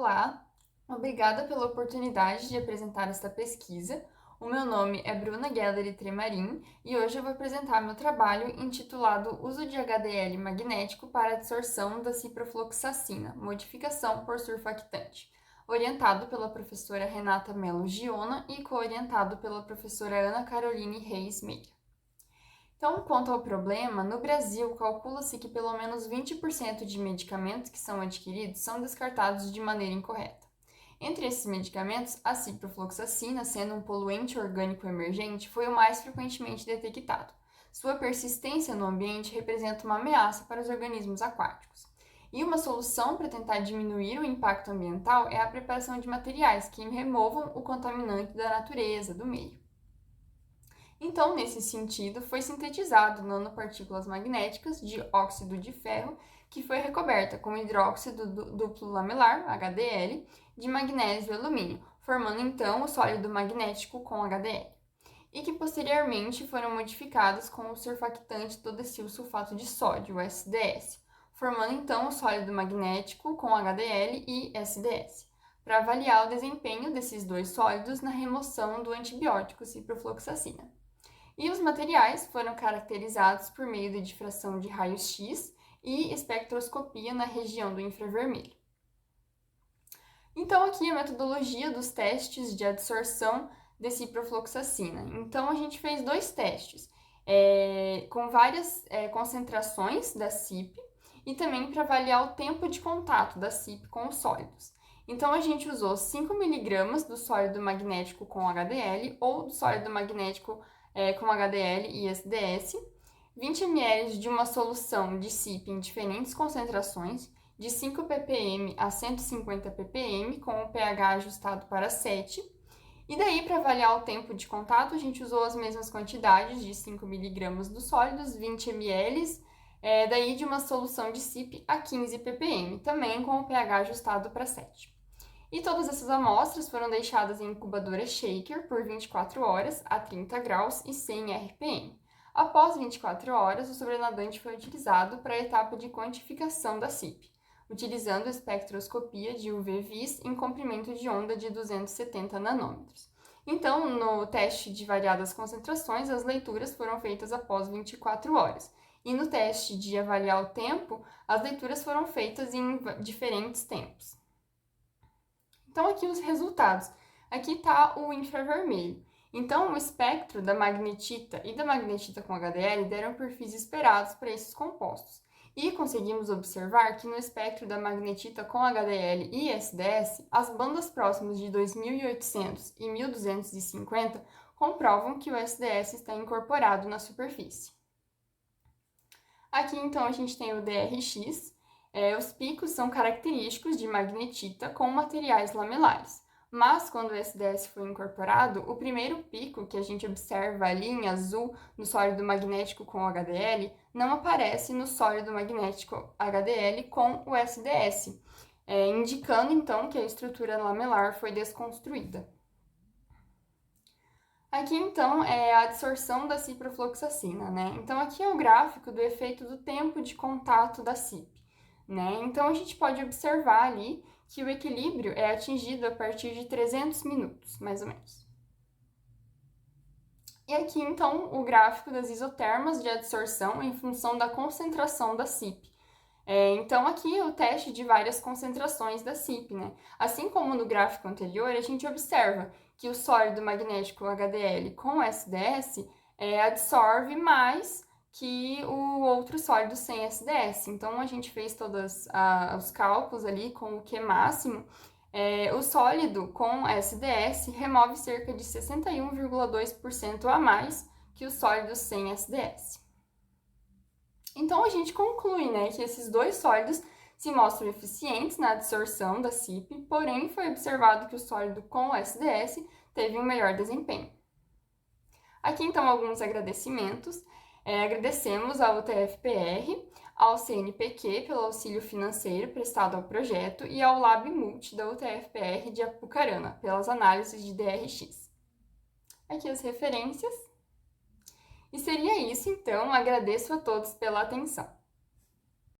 Olá, obrigada pela oportunidade de apresentar esta pesquisa. O meu nome é Bruna Gelleri Tremarin e hoje eu vou apresentar meu trabalho intitulado Uso de HDL magnético para a absorção da ciprofloxacina, modificação por surfactante, orientado pela professora Renata Mello Giona e co-orientado pela professora Ana Caroline Reis Meira. Então, quanto ao problema, no Brasil, calcula-se que pelo menos 20% de medicamentos que são adquiridos são descartados de maneira incorreta. Entre esses medicamentos, a ciprofloxacina, sendo um poluente orgânico emergente, foi o mais frequentemente detectado. Sua persistência no ambiente representa uma ameaça para os organismos aquáticos. E uma solução para tentar diminuir o impacto ambiental é a preparação de materiais que removam o contaminante da natureza, do meio. Então, nesse sentido, foi sintetizado nanopartículas magnéticas de óxido de ferro, que foi recoberta com hidróxido duplo lamelar, HDL, de magnésio e alumínio, formando então o sólido magnético com HDL, e que posteriormente foram modificados com o surfactante dodecil sulfato de sódio, o SDS, formando então o sólido magnético com HDL e SDS, para avaliar o desempenho desses dois sólidos na remoção do antibiótico ciprofloxacina. E os materiais foram caracterizados por meio de difração de raio-x e espectroscopia na região do infravermelho. Então, aqui a metodologia dos testes de adsorção de ciprofloxacina. Então, a gente fez dois testes, com várias concentrações da CIP e também para avaliar o tempo de contato da CIP com os sólidos. Então, a gente usou 5 mg do sólido magnético com HDL ou do sólido magnético com HDL e SDS, 20 ml de uma solução de CIP em diferentes concentrações, de 5 ppm a 150 ppm, com o pH ajustado para 7. E daí, para avaliar o tempo de contato, a gente usou as mesmas quantidades de 5 mg dos sólidos, 20 ml, daí de uma solução de CIP a 15 ppm, também com o pH ajustado para 7. E todas essas amostras foram deixadas em incubadora shaker por 24 horas a 30 graus e 100 RPM. Após 24 horas, o sobrenadante foi utilizado para a etapa de quantificação da CIP, utilizando espectroscopia de UV-Vis em comprimento de onda de 270 nanômetros. Então, no teste de variadas concentrações, as leituras foram feitas após 24 horas. E no teste de avaliar o tempo, as leituras foram feitas em diferentes tempos. Então, aqui os resultados. Aqui está o infravermelho. Então, o espectro da magnetita e da magnetita com HDL deram perfis esperados para esses compostos. E conseguimos observar que no espectro da magnetita com HDL e SDS, as bandas próximas de 2800 e 1250 comprovam que o SDS está incorporado na superfície. Aqui, então, a gente tem o DRX. Os picos são característicos de magnetita com materiais lamelares, mas quando o SDS foi incorporado, o primeiro pico que a gente observa ali em azul no sólido magnético com HDL não aparece no sólido magnético HDL com o SDS, indicando então que a estrutura lamelar foi desconstruída. Aqui, então, é a adsorção da ciprofloxacina, né? Então, aqui é o gráfico do efeito do tempo de contato da CIP, né? Então, a gente pode observar ali que o equilíbrio é atingido a partir de 300 minutos, mais ou menos. E aqui, então, o gráfico das isotermas de adsorção em função da concentração da CIP. Então, aqui é o teste de várias concentrações da CIP, né? Assim como no gráfico anterior, a gente observa que o sólido magnético HDL com SDS absorve mais que o outro sólido sem SDS. Então, a gente fez todos os cálculos ali com o Q máximo. O sólido com SDS remove cerca de 61,2% a mais que o sólido sem SDS. Então, a gente conclui, né, que esses dois sólidos se mostram eficientes na adsorção da CIP, porém foi observado que o sólido com SDS teve um melhor desempenho. Aqui, então, alguns agradecimentos. Agradecemos ao UTF-PR, ao CNPq pelo auxílio financeiro prestado ao projeto e ao LabMulti da UTF-PR de Apucarana pelas análises de DRX. Aqui as referências. E seria isso, então. Agradeço a todos pela atenção.